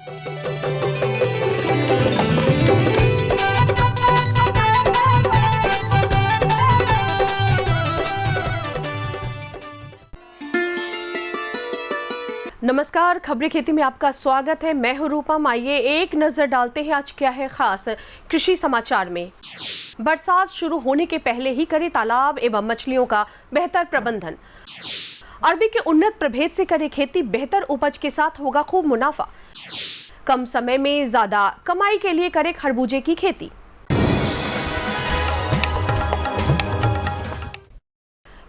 नमस्कार, खबरें खेती में आपका स्वागत है। मैं हूं रूपम। आइए एक नजर डालते हैं आज क्या है खास कृषि समाचार में। बरसात शुरू होने के पहले ही करें तालाब एवं मछलियों का बेहतर प्रबंधन। अरबी के उन्नत प्रभेद से करें खेती, बेहतर उपज के साथ होगा खूब मुनाफा। कम समय में ज्यादा कमाई के लिए करें खरबूजे की खेती।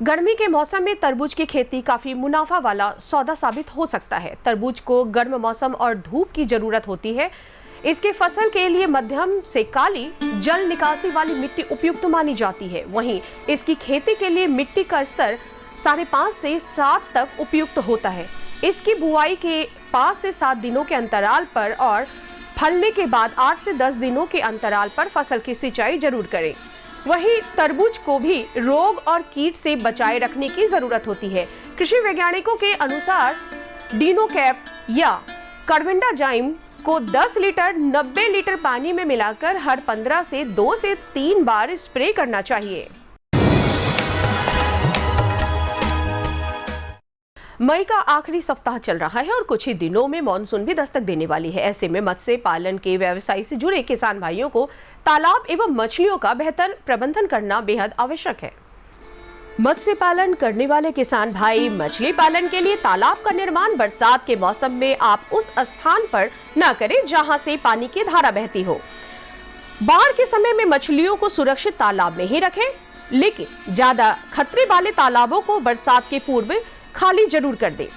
गर्मी के मौसम में तरबूज की खेती काफी मुनाफा वाला सौदा साबित हो सकता है। तरबूज को गर्म मौसम और धूप की जरूरत होती है। इसके फसल के लिए मध्यम से काली जल निकासी वाली मिट्टी उपयुक्त मानी जाती है। वहीं इसकी खेती के लिए मिट्टी का स्तर 5.5 से 7 तक उपयुक्त होता है। इसकी बुआई के 5 से 7 दिनों के अंतराल पर और फलने के बाद 8 से 10 दिनों के अंतराल पर फसल की सिंचाई जरूर करें। वहीं तरबूज को भी रोग और कीट से बचाए रखने की जरूरत होती है। कृषि वैज्ञानिकों के अनुसार डिनोकैप या कार्बेंडाजाइम को 10 लीटर 90 लीटर पानी में मिलाकर हर 15 से 2 से 3 बार स्प्रे करना चाहिए। मई का आखिरी सप्ताह चल रहा है और कुछ ही दिनों में मानसून भी दस्तक देने वाली है। ऐसे में मत्स्य पालन के व्यवसाय से जुड़े किसान भाइयों को तालाब एवं मछलियों का बेहतर प्रबंधन करना बेहद आवश्यक है। मत्स्य पालन करने वाले किसान भाई मछली पालन के लिए तालाब का निर्माण बरसात के मौसम में आप उस स्थान पर न करें जहां से पानी की धारा बहती हो। बाढ़ के समय में मछलियों को सुरक्षित तालाब में ही रखें, लेकिन ज्यादा खतरे वाले तालाबों को बरसात के पूर्व खाली जरूर कर दे।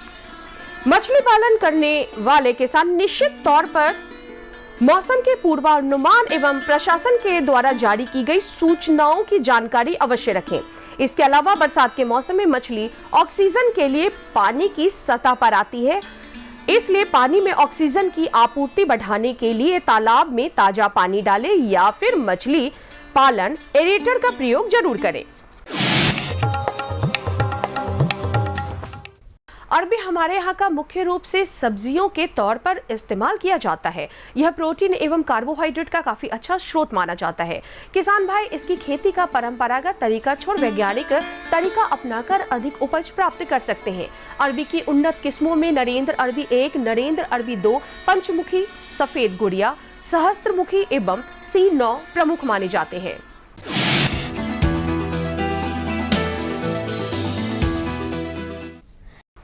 मछली पालन करने वाले किसान निश्चित तौर पर मौसम के पूर्वानुमान एवं प्रशासन के द्वारा जारी की गई सूचनाओं की जानकारी अवश्य रखें। इसके अलावा बरसात के मौसम में मछली ऑक्सीजन के लिए पानी की सतह पर आती है, इसलिए पानी में ऑक्सीजन की आपूर्ति बढ़ाने के लिए तालाब में ताजा पानी डालें या फिर मछली पालन एरेटर का प्रयोग जरूर करें। अरबी हमारे यहाँ का मुख्य रूप से सब्जियों के तौर पर इस्तेमाल किया जाता है। यह प्रोटीन एवं कार्बोहाइड्रेट का काफी अच्छा स्रोत माना जाता है। किसान भाई इसकी खेती का परंपरागत तरीका छोड़ वैज्ञानिक तरीका अपनाकर अधिक उपज प्राप्त कर सकते हैं। अरबी की उन्नत किस्मों में नरेंद्र अरबी 1, नरेंद्र अरबी 2, पंचमुखी, सफेद गुड़िया, सहस्त्रमुखी एवं C9 प्रमुख माने जाते हैं।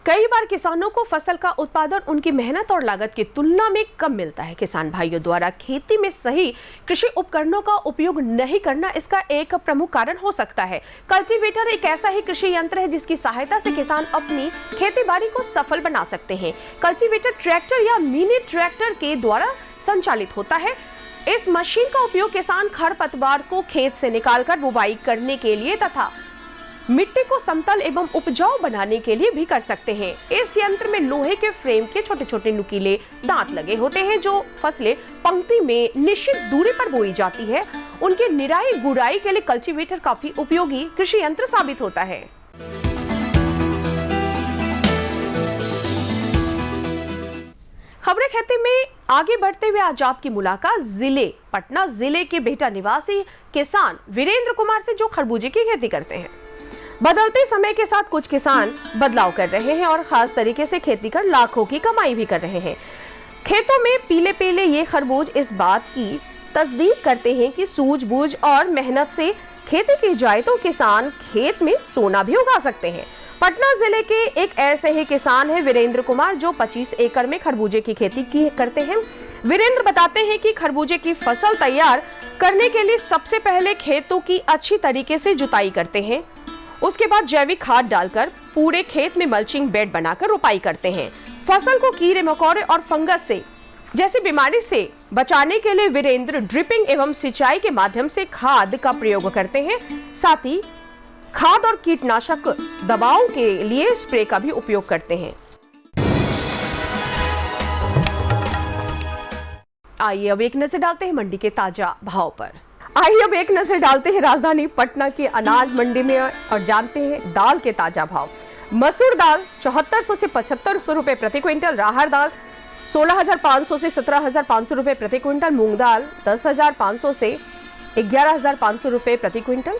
कई बार किसानों को फसल का उत्पादन उनकी मेहनत और लागत की तुलना में कम मिलता है। किसान भाइयों द्वारा खेती में सही कृषि उपकरणों का उपयोग नहीं करना इसका एक प्रमुख कारण हो सकता है। कल्टीवेटर एक ऐसा ही कृषि यंत्र है जिसकी सहायता से किसान अपनी खेती-बाड़ी को सफल बना सकते हैं। कल्टीवेटर ट्रैक्टर या मिनी ट्रैक्टर के द्वारा संचालित होता है। इस मशीन का उपयोग किसान खरपतवार को खेत से निकालकर बुवाई करने के लिए तथा मिट्टी को समतल एवं उपजाऊ बनाने के लिए भी कर सकते हैं। इस यंत्र में लोहे के फ्रेम के छोटे छोटे नुकीले दांत लगे होते हैं जो फसलें पंक्ति में निश्चित दूरी पर बोई जाती है उनकी निराई गुड़ाई के लिए कल्टीवेटर काफी उपयोगी कृषि यंत्र साबित होता है। खबरें खेती में आगे बढ़ते हुए आज आपकी मुलाकात पटना जिले के बेहटा निवासी किसान वीरेंद्र कुमार से जो खरबूजे की खेती करते हैं। बदलते समय के साथ कुछ किसान बदलाव कर रहे हैं और खास तरीके से खेती कर लाखों की कमाई भी कर रहे हैं। खेतों में पीले पीले ये खरबूज इस बात की तस्दीक करते हैं कि सूझबूझ और मेहनत से खेती की जाए तो किसान खेत में सोना भी उगा सकते हैं। पटना जिले के एक ऐसे ही किसान हैं वीरेंद्र कुमार जो 25 एकड़ में खरबूजे की खेती करते हैं। वीरेंद्र बताते हैं कि खरबूजे की फसल तैयार करने के लिए सबसे पहले खेतों की अच्छी तरीके से जुताई करते हैं। उसके बाद जैविक खाद डालकर पूरे खेत में मल्चिंग बेड बनाकर रोपाई करते हैं। फसल को कीड़े मकोड़े और फंगस से जैसी बीमारी से बचाने के लिए वीरेंद्र ड्रिपिंग एवं सिंचाई के माध्यम से खाद का प्रयोग करते हैं। साथ ही खाद और कीटनाशक दवाओं के लिए स्प्रे का भी उपयोग करते हैं। आइए अब एक नजर डालते हैं मंडी के ताजा भाव पर। आइए अब एक नजर डालते हैं राजधानी पटना के अनाज मंडी में और जानते हैं दाल के ताजा भाव। मसूर दाल 7400 से 7500 रुपए प्रति क्विंटल, राहर दाल 16,500 से 17,500 रुपए प्रति क्विंटल, मूंग दाल 10,500 से 11,500 रुपए प्रति क्विंटल।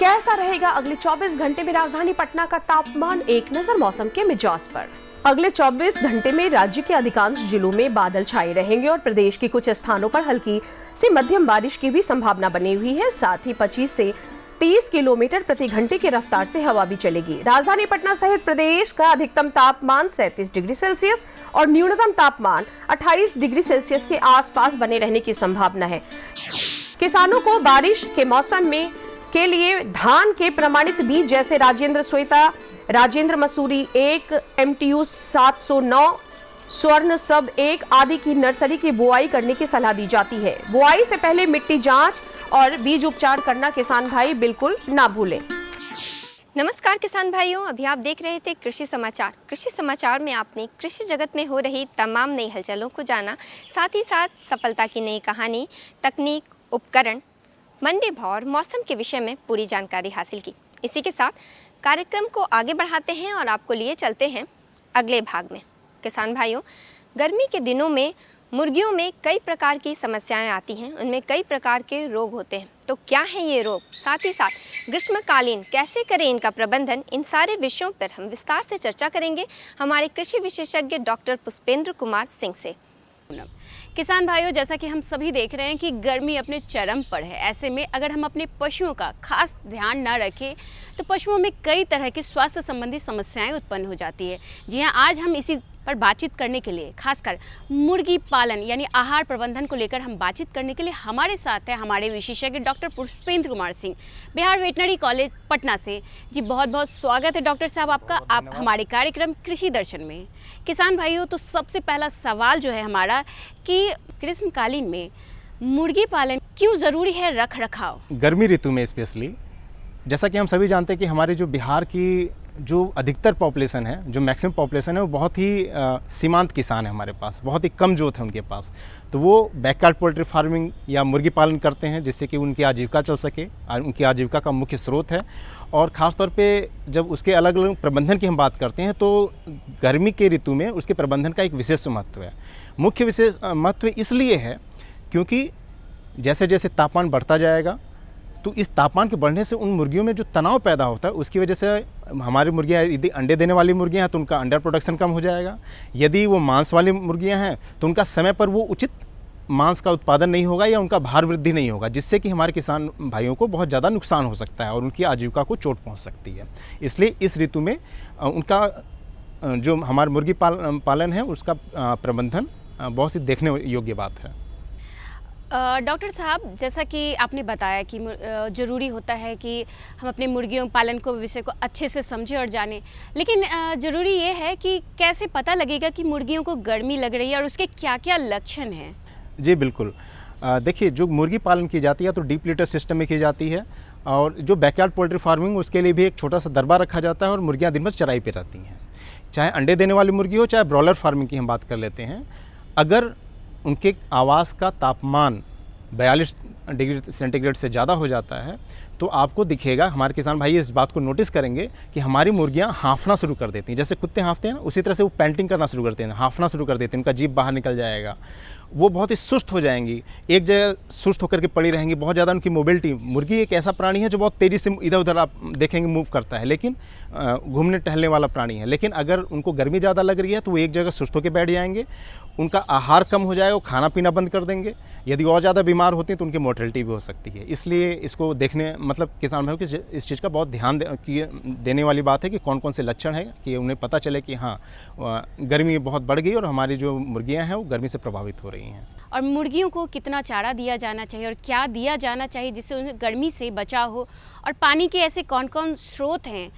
कैसा रहेगा अगले 24 घंटे में राजधानी पटना का तापमान? एक नजर मौसम के मिजाज पर। अगले 24 घंटे में राज्य के अधिकांश जिलों में बादल छाए रहेंगे और प्रदेश के कुछ स्थानों पर हल्की से मध्यम बारिश की भी संभावना बनी हुई है। साथ ही 25 से 30 किलोमीटर प्रति घंटे की रफ्तार से हवा भी चलेगी। राजधानी पटना सहित प्रदेश का अधिकतम तापमान 37 डिग्री सेल्सियस और न्यूनतम तापमान 28 डिग्री सेल्सियस के आसपास बने रहने की संभावना है। किसानों को बारिश के मौसम में के लिए धान के प्रमाणित बीज जैसे राजेंद्र श्वेता, राजेंद्र मसूरी 1, MTU 709, स्वर्ण सब 1 आदि की नर्सरी की बुआई करने की सलाह दी जाती है। बुआई से पहले मिट्टी जांच और बीज उपचार करना किसान भाई बिल्कुल ना भूलें। नमस्कार किसान भाइयों, अभी आप देख रहे थे कृषि समाचार। कृषि समाचार में आपने कृषि जगत में हो रही तमाम नई हलचलों को जाना, साथ ही साथ सफलता की नई कहानी, तकनीक, उपकरण, मंडी भाव और मौसम के विषय में पूरी जानकारी हासिल की। इसी के साथ कार्यक्रम को आगे बढ़ाते हैं और आपको लिए चलते हैं अगले भाग में। किसान भाइयों, गर्मी के दिनों में मुर्गियों में कई प्रकार की समस्याएं आती हैं, उनमें कई प्रकार के रोग होते हैं। तो क्या है ये रोग, साथ ही साथ ग्रीष्मकालीन कैसे करें इनका प्रबंधन, इन सारे विषयों पर हम विस्तार से चर्चा करेंगे हमारे कृषि विशेषज्ञ डॉक्टर पुष्पेंद्र कुमार सिंह से। किसान भाइयों, जैसा कि हम सभी देख रहे हैं कि गर्मी अपने चरम पर है। ऐसे में अगर हम अपने पशुओं का खास ध्यान न रखें तो पशुओं में कई तरह की स्वास्थ्य संबंधी समस्याएं उत्पन्न हो जाती है। जी हाँ, आज हम इसी पर बातचीत करने के लिए, खासकर मुर्गी पालन यानी आहार प्रबंधन को लेकर हम बातचीत करने के लिए हमारे साथ है हमारे विशेषज्ञ doctor Pushpendra Kumar Singh, Bihar veterinary college Patna से। जी बहुत बहुत स्वागत है डॉक्टर साहब आपका, आप हमारे कार्यक्रम कृषि दर्शन में। किसान भाइयों, तो सबसे पहला सवाल जो है हमारा कि ग्रीष्मकालीन में मुर्गी पालन क्यों ज़रूरी है रख रखाव? गर्मी ऋतु में स्पेशली, जैसा कि हम सभी जानते हैं कि हमारे जो बिहार की जो अधिकतर पॉपुलेशन है, जो मैक्सिमम पॉपुलेशन है, वो बहुत ही सीमांत किसान है हमारे पास, बहुत ही कम जोत है उनके पास। तो वो बैकयार्ड पोल्ट्री फार्मिंग या मुर्गी पालन करते हैं जिससे कि उनकी आजीविका चल सके, उनकी आजीविका का मुख्य स्रोत है। और ख़ास तौर पे जब उसके अलग अलग प्रबंधन की हम बात करते हैं तो गर्मी के ऋतु में उसके प्रबंधन का एक विशेष महत्व है। मुख्य विशेष महत्व इसलिए है क्योंकि जैसे जैसे तापमान बढ़ता जाएगा तो इस तापमान के बढ़ने से उन मुर्गियों में जो तनाव पैदा होता है उसकी वजह से हमारी मुर्गियाँ यदि अंडे देने वाली मुर्गियाँ हैं तो उनका अंडा प्रोडक्शन कम हो जाएगा। यदि वो मांस वाली मुर्गियाँ हैं तो उनका समय पर वो उचित मांस का उत्पादन नहीं होगा या उनका भार वृद्धि नहीं होगा, जिससे कि हमारे किसान भाइयों को बहुत ज़्यादा नुकसान हो सकता है और उनकी आजीविका को चोट पहुँच सकती है। इसलिए इस ऋतु में उनका जो हमारा मुर्गी पालन है उसका प्रबंधन बहुत ही देखने योग्य बात है। डॉक्टर साहब, जैसा कि आपने बताया कि ज़रूरी होता है कि हम अपने मुर्गियों पालन को विषय को अच्छे से समझें और जानें, लेकिन ज़रूरी ये है कि कैसे पता लगेगा कि मुर्गियों को गर्मी लग रही है और उसके क्या क्या लक्षण हैं? जी बिल्कुल, देखिए जो मुर्गी पालन की जाती है तो डीप लिटर सिस्टम में की जाती है और जो बैकयार्ड पोल्ट्री फार्मिंग उसके लिए भी एक छोटा सा दरबा रखा जाता है और मुर्गियाँ दिन भर चराई पे रहती हैं। चाहे अंडे देने वाली मुर्गी हो, चाहे ब्रॉयलर फार्मिंग की हम बात कर लेते हैं, अगर उनके आवास का तापमान 42 डिग्री सेंटीग्रेड से ज़्यादा हो जाता है तो आपको दिखेगा, हमारे किसान भाई इस बात को नोटिस करेंगे कि हमारी मुर्गियां हाँफना शुरू कर देती हैं। जैसे कुत्ते हाँफते हैं उसी तरह से वो पैंटिंग करना शुरू करते हैं, हाँफना शुरू कर देते हैं, उनका जीभ बाहर निकल जाएगा, वो बहुत ही सुस्त हो जाएंगी, एक जगह सुस्त होकर के पड़ी रहेंगी, बहुत ज़्यादा उनकी मोबिलिटी। मुर्गी एक ऐसा प्राणी है जो बहुत तेज़ी से इधर उधर आप देखेंगे मूव करता है, लेकिन घूमने टहलने वाला प्राणी है। लेकिन अगर उनको गर्मी ज़्यादा लग रही है तो वो एक जगह सुस्त होकर बैठ जाएंगे, उनका आहार कम हो जाएगा, वो खाना पीना बंद कर देंगे। यदि और ज़्यादा बीमार होती हैं तो उनकी मोर्टेलिटी भी हो सकती है। इसलिए इसको देखने मतलब किसान भाइयों की इस चीज़ का बहुत ध्यान देने वाली बात है कि कौन कौन से लक्षण है कि उन्हें पता चले कि हाँ गर्मी बहुत बढ़ गई और हमारी जो मुर्गियाँ हैं वो गर्मी से प्रभावित हो रही हैं। और मुर्गियों को कितना चारा दिया जाना चाहिए और क्या दिया जाना चाहिए जिससे उन्हें गर्मी से बचाव हो, और पानी के ऐसे कौन कौन स्रोत हैं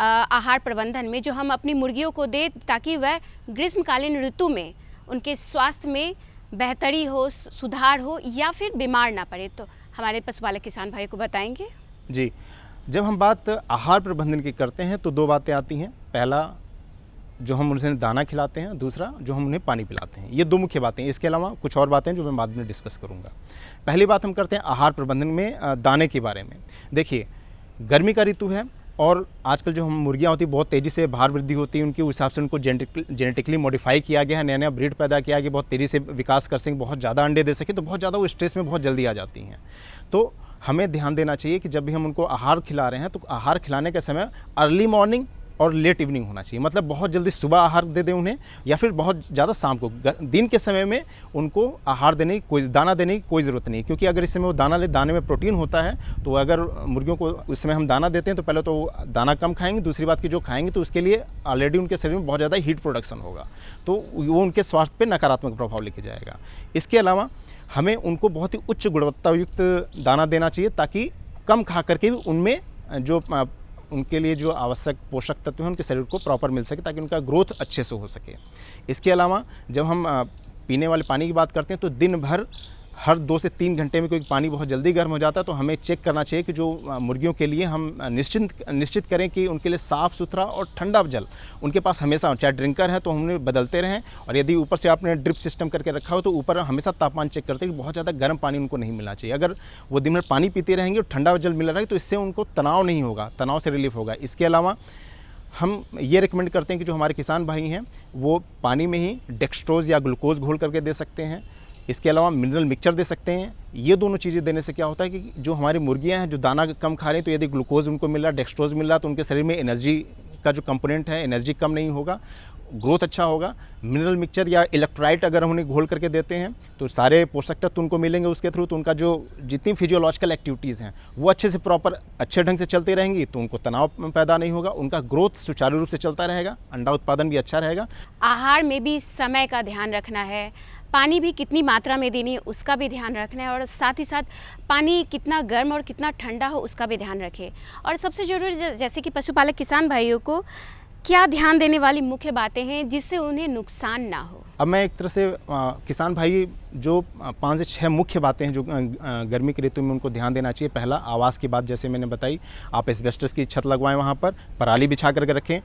आहार प्रबंधन में जो हम अपनी मुर्गियों को दें ताकि वह ग्रीष्मकालीन ऋतु में उनके स्वास्थ्य में बेहतरी हो, सुधार हो या फिर बीमार ना पड़े? तो हमारे पशुपालक किसान भाई को बताएंगे। जी, जब हम बात आहार प्रबंधन की करते हैं तो दो बातें आती हैं। पहला, जो हम उन्हें दाना खिलाते हैं, दूसरा जो हम उन्हें पानी पिलाते हैं। ये दो मुख्य बातें, इसके अलावा कुछ और बातें जो मैं बाद में डिस्कस करूँगा। पहली बात हम करते हैं आहार प्रबंधन में दाने के बारे में। देखिए, गर्मी का ऋतु है और आजकल जो हम मुर्गियाँ होती बहुत तेज़ी से भार वृद्धि होती है, उनके हिसाब से उनको जेनेटिकली मॉडिफाई किया गया है, नया नया ब्रीड पैदा किया गया, बहुत तेज़ी से विकास कर सकें, बहुत ज़्यादा अंडे दे सकें, तो बहुत ज़्यादा वो स्ट्रेस में बहुत जल्दी आ जाती हैं। तो हमें ध्यान देना चाहिए कि जब भी हम उनको आहार खिला रहे हैं तो आहार खिलाने का समय अर्ली मॉर्निंग और लेट इवनिंग होना चाहिए। मतलब बहुत जल्दी सुबह आहार दे दें उन्हें, या फिर बहुत ज़्यादा शाम को। दिन के समय में उनको आहार देने की दाना देने की कोई ज़रूरत नहीं, क्योंकि अगर इस समय वो दाने में प्रोटीन होता है, तो अगर मुर्गियों को उस समय हम दाना देते हैं तो पहले तो दाना कम खाएंगे, दूसरी बात कि जो खाएंगे तो उसके लिए ऑलरेडी उनके शरीर में बहुत ज़्यादा हीट प्रोडक्शन होगा, तो वो उनके स्वास्थ्य पर नकारात्मक प्रभाव लेके जाएगा। इसके अलावा हमें उनको बहुत ही उच्च गुणवत्तायुक्त दाना देना चाहिए, ताकि कम खा करके भी उनमें जो उनके लिए जो आवश्यक पोषक तत्व हैं उनके शरीर को प्रॉपर मिल सके, ताकि उनका ग्रोथ अच्छे से हो सके। इसके अलावा जब हम पीने वाले पानी की बात करते हैं तो दिन भर हर 2 से 3 घंटे में कोई पानी बहुत जल्दी गर्म हो जाता है, तो हमें चेक करना चाहिए कि जो मुर्गियों के लिए हम निश्चित करें कि उनके लिए साफ़ सुथरा और ठंडा जल उनके पास हमेशा हो। चाहे ड्रिंकर है तो हम उन्हें बदलते रहें, और यदि ऊपर से आपने ड्रिप सिस्टम करके रखा हो तो ऊपर हमेशा तापमान चेक करते हैं कि बहुत ज़्यादा गर्म पानी उनको नहीं मिलना चाहिए। अगर वो दिन भर पानी पीते रहेंगे और ठंडा जल मिल रहा है तो इससे उनको तनाव नहीं होगा, तनाव से रिलीफ होगा। इसके अलावा हम ये रिकमेंड करते हैं कि जो हमारे किसान भाई हैं वो पानी में ही डेक्स्ट्रोज या ग्लूकोज घोल करके दे सकते हैं। इसके अलावा मिनरल मिक्सचर दे सकते हैं। ये दोनों चीज़ें देने से क्या होता है कि जो हमारी मुर्गियां हैं जो दाना कम खा रही हैं, तो यदि ग्लूकोज उनको मिल रहा है, डेक्स्ट्रोज मिल रहा है, तो उनके शरीर में एनर्जी का जो कंपोनेंट है, एनर्जी कम नहीं होगा, ग्रोथ अच्छा होगा। मिनरल मिक्सचर या इलेक्ट्रोलाइट अगर हम उन्हें घोल करके देते हैं तो सारे पोषक तत्व उनको मिलेंगे उसके थ्रू, तो उनका जो जितनी फिजियोलॉजिकल एक्टिविटीज़ हैं वो अच्छे से प्रॉपर अच्छे ढंग से चलती रहेंगी, तो उनको तनाव पैदा नहीं होगा, उनका ग्रोथ सुचारू रूप से चलता रहेगा, अंडा उत्पादन भी अच्छा रहेगा। आहार में भी समय का ध्यान रखना है, पानी भी कितनी मात्रा में देनी है उसका भी ध्यान रखना है, और साथ ही साथ पानी कितना गर्म और कितना ठंडा हो उसका भी ध्यान रखें। और सबसे ज़रूरी जैसे कि पशुपालक किसान भाइयों को क्या ध्यान देने वाली मुख्य बातें हैं जिससे उन्हें नुकसान ना हो। अब मैं एक तरह से किसान भाई जो 5 से 6 मुख्य बातें हैं जो गर्मी की ऋतु में उनको ध्यान देना चाहिए। पहला, आवास की बात जैसे मैंने बताई, आप एस्बेस्टस की छत लगवाएं, वहाँ पर पराली बिछा करके रखें,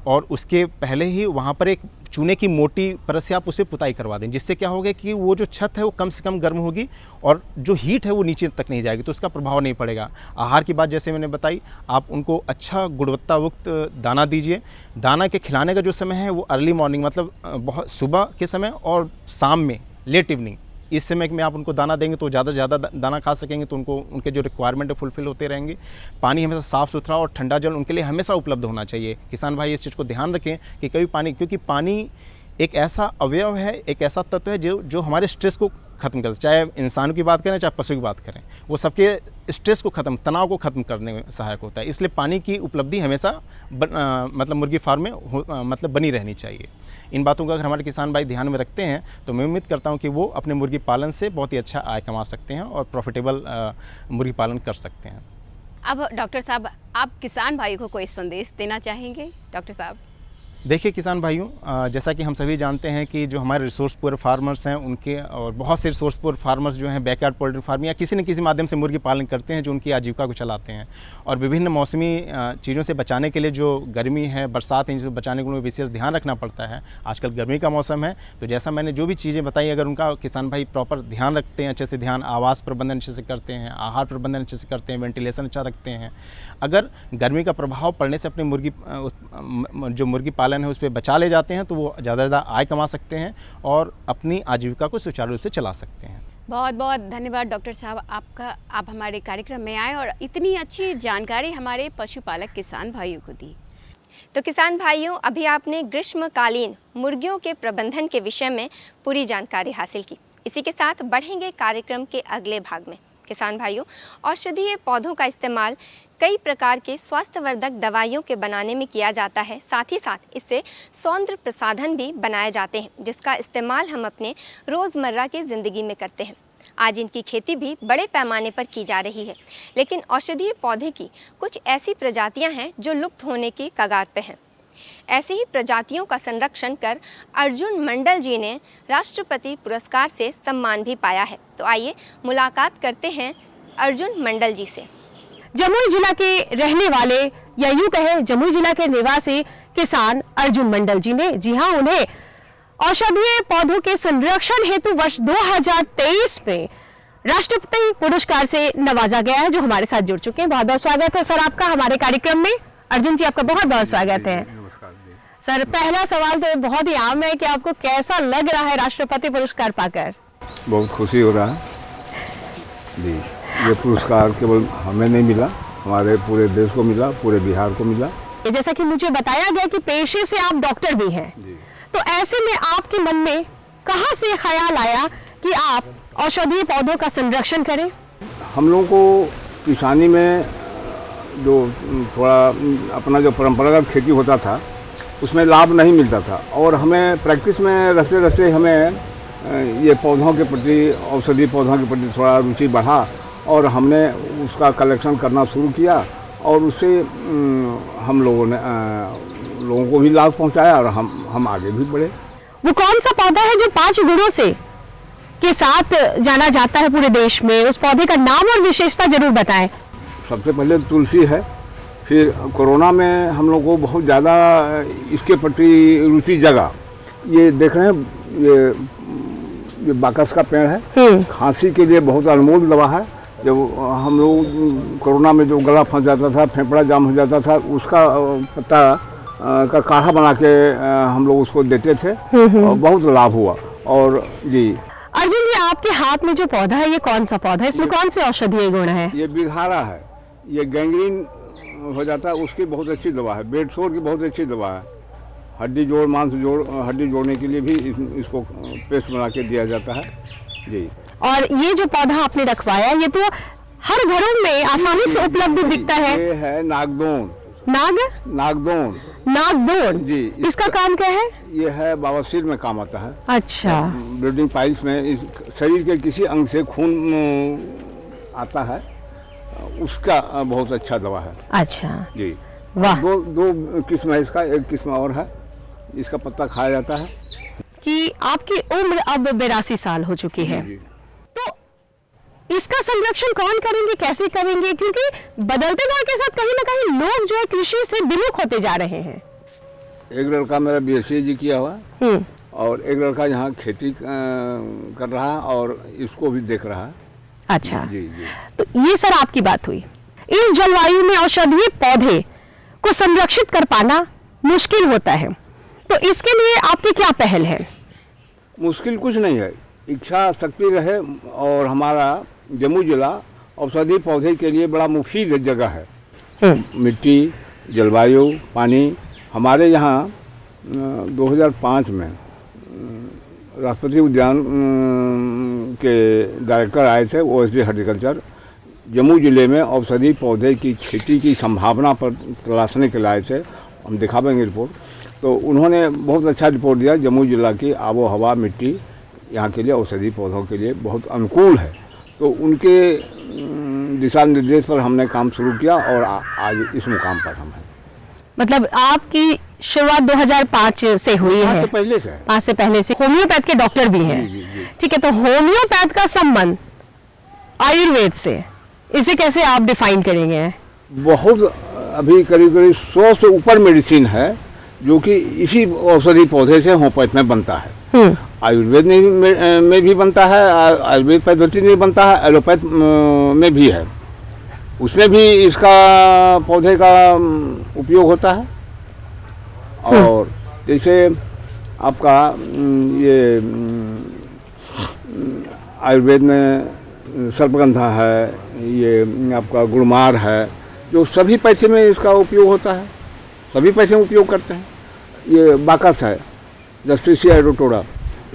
और उसके पहले ही वहाँ पर एक चूने की मोटी परत से आप उसे पुताई करवा दें, जिससे क्या होगा कि वो जो छत है वो कम से कम गर्म होगी और जो हीट है वो नीचे तक नहीं जाएगी, तो उसका प्रभाव नहीं पड़ेगा। आहार की बात जैसे मैंने बताई, आप उनको अच्छा गुणवत्तायुक्त दाना दीजिए। दाना के खिलाने का जो समय है वो अर्ली मॉर्निंग, मतलब बहुत सुबह के समय और शाम में लेट इवनिंग, इस समय में आप उनको दाना देंगे तो ज़्यादा से ज़्यादा दाना खा सकेंगे, तो उनको उनके जो रिक्वायरमेंट है फुलफिल होते रहेंगे। पानी हमेशा साफ़ सुथरा और ठंडा जल उनके लिए हमेशा उपलब्ध होना चाहिए। किसान भाई इस चीज़ को ध्यान रखें कि कभी पानी, क्योंकि पानी एक ऐसा अवयव है, एक ऐसा तत्व है जो हमारे स्ट्रेस को ख़त्म करता है। चाहे इंसान की बात करें चाहे पशु की बात करें, वो सबके स्ट्रेस को ख़त्म, तनाव को ख़त्म करने में सहायक होता है। इसलिए पानी की उपलब्धि हमेशा मतलब मुर्गी फार्म में मतलब बनी रहनी चाहिए। इन बातों को अगर हमारे किसान भाई ध्यान में रखते हैं तो मैं उम्मीद करता हूं कि वो अपने मुर्गी पालन से बहुत ही अच्छा आय कमा सकते हैं और प्रॉफिटेबल मुर्गी पालन कर सकते हैं। अब डॉक्टर साहब, आप किसान भाई को कोई संदेश देना चाहेंगे? डॉक्टर साहब देखिए किसान भाइयों, जैसा कि हम सभी जानते हैं कि जो हमारे रिसोर्स पुअर फार्मर्स हैं उनके, और बहुत से रिसोर्स पुअर फार्मर्स जो हैं बैकयार्ड पोल्ट्री फार्म या किसी न किसी माध्यम से मुर्गी पालन करते हैं जो उनकी आजीविका को चलाते हैं। और विभिन्न मौसमी चीज़ों से बचाने के लिए, जो गर्मी है, बरसात है, इनको बचाने के लिए विशेष ध्यान रखना पड़ता है। आजकल गर्मी का मौसम है, तो जैसा मैंने जो भी चीज़ें बताई, अगर उनका किसान भाई प्रॉपर ध्यान रखते हैं, अच्छे से ध्यान, आवास प्रबंधन अच्छे से करते हैं, आहार प्रबंधन अच्छे से करते हैं, वेंटिलेशन अच्छा रखते हैं, अगर गर्मी का प्रभाव पड़ने से अपनी जो मुर्गी पालन है उस पर बचा जाते हैं, तो वो ज़्यादा आय कमा सकते हैं और अपनी आजीविका को सुचारू रूप से चला सकते हैं। बहुत बहुत धन्यवाद डॉक्टर साहब आपका, आप हमारे कार्यक्रम में आए और इतनी अच्छी जानकारी हमारे पशुपालक किसान भाइयों को दी। तो किसान भाइयों, अभी आपने ग्रीष्मकालीन मुर्गियों के प्रबंधन के विषय में पूरी जानकारी हासिल की। इसी के साथ बढ़ेंगे कार्यक्रम के अगले भाग में। किसान भाइयों, औषधीय पौधों का इस्तेमाल कई प्रकार के स्वास्थ्यवर्धक दवाइयों के बनाने में किया जाता है। साथ ही साथ इससे सौंदर्य प्रसाधन भी बनाए जाते हैं, जिसका इस्तेमाल हम अपने रोज़मर्रा की ज़िंदगी में करते हैं। आज इनकी खेती भी बड़े पैमाने पर की जा रही है, लेकिन औषधीय पौधे की कुछ ऐसी प्रजातियां हैं जो लुप्त होने की कगार पर हैं। ऐसी ही प्रजातियों का संरक्षण कर अर्जुन मंडल जी ने राष्ट्रपति पुरस्कार से सम्मान भी पाया है। तो आइए मुलाकात करते हैं अर्जुन मंडल जी से। जमुई जिला के रहने वाले, या यूं कहें जमुई जिला के निवासी किसान अर्जुन मंडल जी ने, जी हां, उन्हें औषधीय पौधों के संरक्षण हेतु वर्ष 2023 में राष्ट्रपति पुरस्कार से नवाजा गया है, जो हमारे साथ जुड़ चुके हैं। बहुत बहुत स्वागत है सर आपका हमारे कार्यक्रम में। अर्जुन जी, आपका बहुत बहुत स्वागत है। सर, पहला सवाल तो बहुत ही आम है कि आपको कैसा लग रहा है राष्ट्रपति पुरस्कार पाकर? बहुत खुशी हो रहा है जी। ये पुरस्कार केवल हमें नहीं मिला, हमारे पूरे देश को मिला, पूरे बिहार को मिला। जैसा कि मुझे बताया गया कि पेशे से आप डॉक्टर भी हैं, तो ऐसे में आपके मन में कहाँ से ख्याल आया कि आप औषधीय पौधों का संरक्षण करें? हम लोगों को किसानी में जो थोड़ा अपना जो परंपरागत खेती होता था उसमें लाभ नहीं मिलता था, और हमें प्रैक्टिस में रस्ते रस्ते हमें ये पौधों के प्रति, औषधीय पौधों के प्रति थोड़ा रुचि बढ़ा, और हमने उसका कलेक्शन करना शुरू किया, और उससे हम लोगों को भी लाभ पहुंचाया, और हम आगे भी बढ़े। वो कौन सा पौधा है जो 5 गुणों से के साथ जाना जाता है पूरे देश में? उस पौधे का नाम और विशेषता जरूर बताएं। सबसे पहले तुलसी है, फिर कोरोना में हम लोग को बहुत ज़्यादा इसके प्रति रुचि जगा। ये देख रहे हैं, ये बाकस का पेड़ है, खांसी के लिए बहुत अनमोल दवा है। जब हम लोग कोरोना में जो गला फंस जाता था, फेफड़ा जाम हो जाता था, उसका पत्ता का काढ़ा बना के हम लोग उसको देते थे, और बहुत लाभ हुआ। और जी अर्जुन जी, आपके हाथ में जो पौधा है, ये कौन सा पौधा है? इसमें कौन से औषधीय गुण है? ये बिघारा है, ये गैंग्रीन हो जाता है उसकी बहुत अच्छी दवा है, बेड सोर की बहुत अच्छी दवा है। हड्डी जोड़, मांस जोड़, हड्डी जोड़ने के लिए भी इसको पेस्ट बना के दिया जाता है जी। और ये जो पौधा आपने रखवाया, ये तो हर घरों में आसानी से उपलब्ध दिखता है। ये है नागदोन। नागदोन जी। इसका काम क्या है? ये है बवासीर में काम आता है। अच्छा। ब्लीडिंग पाइल्स में शरीर के किसी अंग से खून आता है, उसका बहुत अच्छा दवा है। अच्छा जी। वाह। दो किस्म है इसका, एक किस्म और है, इसका पत्ता खाया जाता है। कि आपकी उम्र अब 82 साल हो चुकी है, जी। तो इसका संरक्षण कौन करेंगे, कैसे करेंगे? क्योंकि बदलते दौर के साथ कहीं ना कहीं लोग जो है कृषि से विमुख होते जा रहे हैं। एक लड़का मेरा BSc जी किया हुआ है, और एक लड़का यहाँ खेती कर रहा है, और इसको भी देख रहा है। अच्छा जी जी। तो ये सर आपकी बात हुई। इस जलवायु में औषधीय पौधे को संरक्षित कर पाना मुश्किल होता है, तो इसके लिए आपकी क्या पहल है? मुश्किल कुछ नहीं है, इच्छा शक्ति रहे, और हमारा जम्मू जिला औषधीय पौधे के लिए बड़ा मुफीद जगह है। मिट्टी, जलवायु, पानी। हमारे यहाँ 2005 में राष्ट्रपति उद्यान के डायरेक्टर आए थे, OSD हॉर्टिकल्चर, जम्मू जिले में औषधीय पौधे की खेती की संभावना पर तलाशने के लिए आए थे। हम दिखावेंगे रिपोर्ट। तो उन्होंने बहुत अच्छा रिपोर्ट दिया। जम्मू जिला की आबो हवा, मिट्टी यहाँ के लिए औषधीय पौधों के लिए बहुत अनुकूल है। तो उनके दिशा निर्देश पर हमने काम शुरू किया, और आज इस मुकाम पर हम हैं। मतलब आपकी शुरुआत 2005 से हुई है? 5 से पहले से होम्योपैथ के डॉक्टर भी हैं। ठीक है, तो होम्योपैथ का संबंध आयुर्वेद से, इसे कैसे आप डिफाइन करेंगे? बहुत अभी करीब 100 से ऊपर मेडिसिन है जो कि इसी औषधि पौधे से होम्योपैथ में बनता है। आयुर्वेद में भी बनता है, आयुर्वेद पद्धति में बनता है, एलोपैथ में भी है, उसमें भी इसका पौधे का उपयोग होता है। और जैसे आपका ये आयुर्वेद में सर्पगंधा है, ये आपका गुड़मार है, जो सभी पैसे में इसका उपयोग होता है, सभी पैसे में उपयोग करते हैं। ये बाकस है, जस्टिसिया एडोटोरा,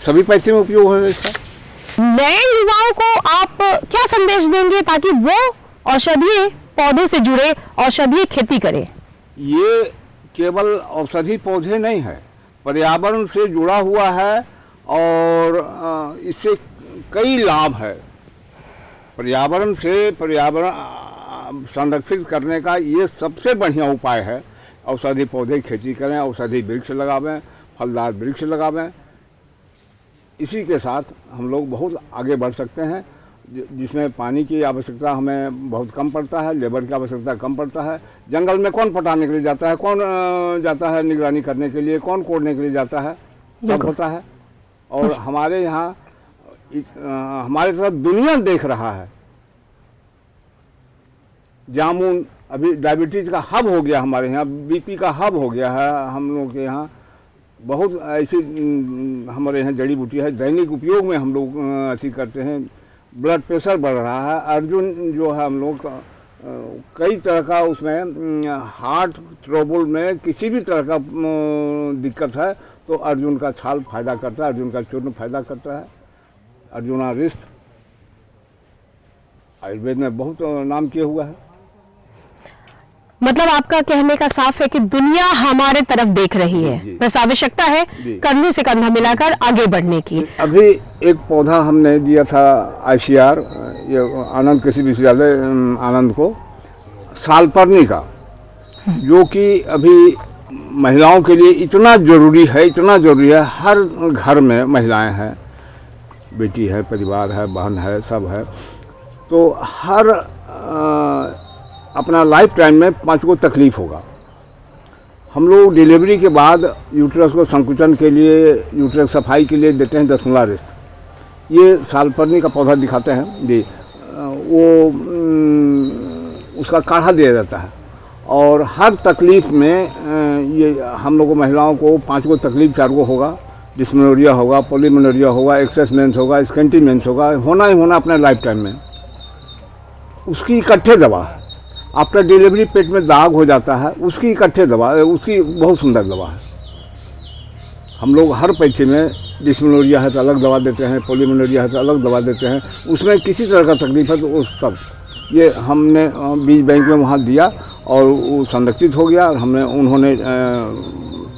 सभी पैसे में उपयोग होता है इसका। नए युवाओं को आप क्या संदेश देंगे ताकि वो औषधीय पौधों से जुड़े औषधीय खेती करें? ये केवल औषधि पौधे नहीं है, पर्यावरण से जुड़ा हुआ है, और इससे कई लाभ है। पर्यावरण संरक्षित करने का ये सबसे बढ़िया उपाय है। औषधि पौधे खेती करें, औषधि वृक्ष लगावें, फलदार वृक्ष लगावें। इसी के साथ हम लोग बहुत आगे बढ़ सकते हैं, जिसमें पानी की आवश्यकता हमें बहुत कम पड़ता है, लेबर की आवश्यकता कम पड़ता है। जंगल में कौन पटाने के लिए जाता है, कौन जाता है निगरानी करने के लिए, कौन कोड़ने के लिए जाता है, सब होता है। और हमारे यहाँ हमारे तरफ दुनिया देख रहा है, जामुन, अभी डायबिटीज़ का हब हो गया हमारे यहाँ, बीपी का हब हो गया है हम लोग के यहाँ। बहुत ऐसी हमारे यहाँ जड़ी बूटी है, दैनिक उपयोग में हम लोग ऐसी करते हैं। ब्लड प्रेशर बढ़ रहा है, अर्जुन जो है हम लोग कई तरह का उसमें हार्ट ट्रबल में किसी भी तरह का दिक्कत है तो अर्जुन का छाल फायदा करता है, अर्जुन का चूर्ण फायदा करता है। अर्जुना रिस्ट आयुर्वेद में बहुत नाम किया हुआ है। मतलब आपका कहने का साफ है कि दुनिया हमारे तरफ देख रही है, बस आवश्यकता है कंधे से कंधा मिलाकर आगे बढ़ने की। अभी एक पौधा हमने दिया था ICR, ये आनंद कृषि विश्वविद्यालय आनंद को, सालपर्णी का, जो कि अभी महिलाओं के लिए इतना ज़रूरी है, इतना ज़रूरी है। हर घर में महिलाएं हैं, बेटी है, परिवार है, बहन है, सब है। तो हर अपना लाइफ टाइम में 5 को तकलीफ़ होगा। हम लोग डिलीवरी के बाद यूट्रस को संकुचन के लिए, यूट्रस सफाई के लिए देते हैं 10 रिस्ट। ये सालपर्णी का पौधा दिखाते हैं जी, वो उसका काढ़ा दिया जाता है। और हर तकलीफ़ में ये हम लोगों महिलाओं को 5 को तकलीफ 4 को होगा। डिस्मेनोरिया होगा, पॉलीमेनोरिया होगा, एक्सेस मेंस होगा, स्कैंटी मेंस होगा, होना ही होना अपने लाइफ टाइम में। उसकी इकट्ठे दवा है। आफ्टर डिलीवरी पेट में दाग हो जाता है, उसकी इकट्ठे दवा, उसकी बहुत सुंदर दवा है। हम लोग हर पैसे में डिस्मेनोरिया है तो अलग दवा देते हैं, पॉलीमेनोरिया है तो अलग दवा देते हैं। उसमें किसी तरह का तकलीफ है तो उस सब ये हमने बीज बैंक में वहाँ दिया और वो संरक्षित हो गया। हमने उन्होंने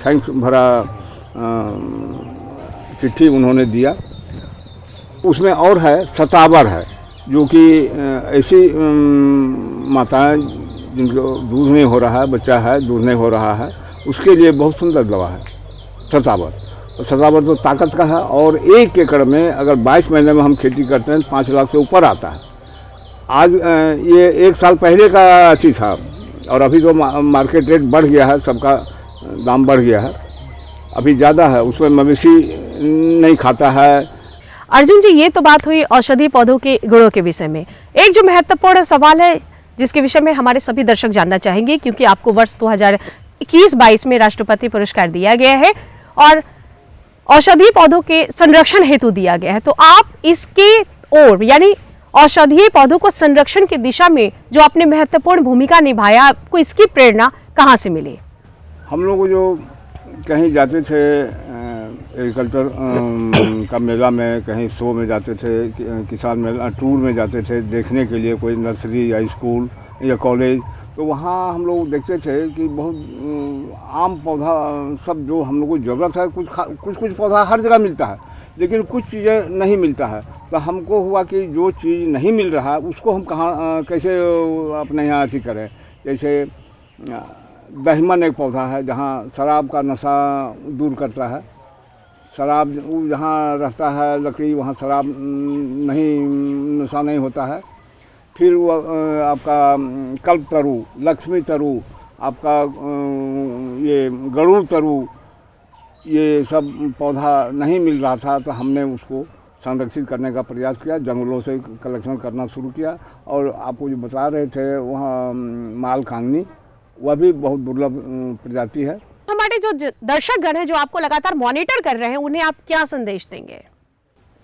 थैंक्स भरा चिट्ठी उन्होंने दिया। उसमें और है शतावर है, जो कि ऐसी माताएं जिनको दूध नहीं हो रहा है, बच्चा है दूध नहीं हो रहा है, उसके लिए बहुत सुंदर दवा है शतावर। तो शतावर तो ताकत का है और 1 एकड़ में अगर 22 महीने में हम खेती करते हैं 5 लाख से ऊपर आता है। आज ये 1 साल पहले का अच्छी था और अभी तो मार्केट रेट बढ़ गया है, सबका दाम बढ़ गया है, अभी ज़्यादा है। उसमें मवेशी नहीं खाता है। अर्जुन जी, ये तो बात हुई औषधि पौधों के गुणों के विषय में। एक जो महत्वपूर्ण सवाल है जिसके विषय में हमारे सभी दर्शक जानना चाहेंगे, क्योंकि आपको वर्ष 2021-22 में राष्ट्रपति पुरस्कार दिया गया है और औषधीय पौधों के संरक्षण हेतु दिया गया है, तो आप इसके ओर यानी औषधीय पौधों को संरक्षण की दिशा में जो आपने महत्वपूर्ण भूमिका निभाया, आपको इसकी प्रेरणा कहाँ से मिली? हम लोग जो कहीं जाते थे एग्रीकल्चर का मेला में, कहीं शो में जाते थे, किसान मेला टूर में जाते थे देखने के लिए, कोई नर्सरी या स्कूल या कॉलेज, तो वहाँ हम लोग देखते थे कि बहुत आम पौधा सब जो हम लोग को ज़रूरत है, कुछ पौधा हर जगह मिलता है, लेकिन कुछ चीज़ें नहीं मिलता है। तो हमको हुआ कि जो चीज़ नहीं मिल रहा है उसको हम कहाँ कैसे अपने यहाँ अथी करें। जैसे दहिमन एक पौधा है जहाँ शराब का नशा दूर करता है। शराब जहाँ रहता है लकड़ी, वहाँ शराब नहीं, नशा नहीं होता है। फिर वो आपका कल्पतरु, लक्ष्मी तरु, आपका ये गरुड़ तरु, ये सब पौधा नहीं मिल रहा था, तो हमने उसको संरक्षित करने का प्रयास किया, जंगलों से कलेक्शन करना शुरू किया। और आपको जो बता रहे थे वहाँ माल कांगनी, वह भी बहुत दुर्लभ प्रजाति है। हमारे जो दर्शक गण हैं जो आपको लगातार मॉनिटर कर रहे हैं, उन्हें आप क्या संदेश देंगे?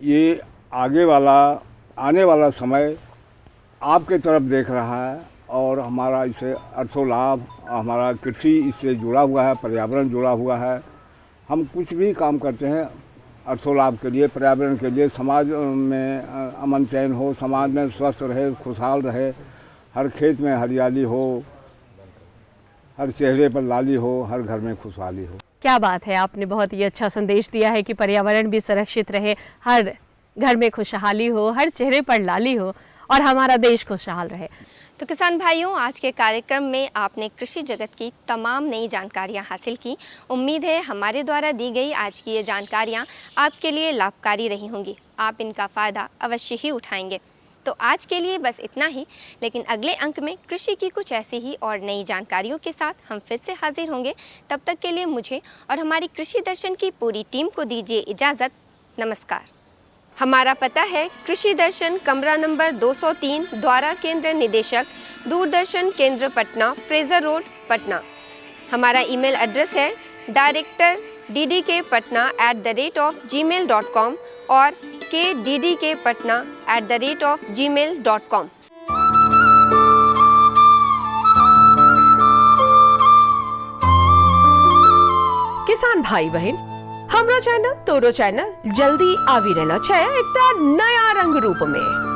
ये आने वाला समय आपके तरफ देख रहा है और हमारा इससे अर्थों लाभ, हमारा कृषि इससे जुड़ा हुआ है, पर्यावरण जुड़ा हुआ है। हम कुछ भी काम करते हैं अर्थों लाभ के लिए, पर्यावरण के लिए, समाज में अमन चैन हो, समाज में स्वस्थ रहे, खुशहाल रहे, हर खेत में हरियाली हो, हर चेहरे पर लाली हो, हर घर में खुशहाली हो। क्या बात है, आपने बहुत ही अच्छा संदेश दिया है कि पर्यावरण भी सुरक्षित रहे, हर घर में खुशहाली हो, हर चेहरे पर लाली हो और हमारा देश खुशहाल रहे। तो किसान भाइयों, आज के कार्यक्रम में आपने कृषि जगत की तमाम नई जानकारियां हासिल की। उम्मीद है हमारे द्वारा दी गई आज की ये जानकारियां आपके लिए लाभकारी रही होंगी, आप इनका फ़ायदा अवश्य ही उठाएंगे। तो आज के लिए बस इतना ही, लेकिन अगले अंक में कृषि की कुछ ऐसी ही और नई जानकारियों के साथ हम फिर से हाजिर होंगे। तब तक के लिए मुझे और हमारी कृषि दर्शन की पूरी टीम को दीजिए इजाज़त। नमस्कार। हमारा पता है कृषि दर्शन कमरा नंबर 203 द्वारा केंद्र निदेशक दूरदर्शन केंद्र पटना, फ्रेजर रोड, पटना। हमारा ईमेल एड्रेस है director@gmail.com और kddkpatna@gmail.com। किसान भाई बहन, हमरो चैनल तोरो चैनल जल्दी आवी रहना छे एकटा नया रंग रूप में।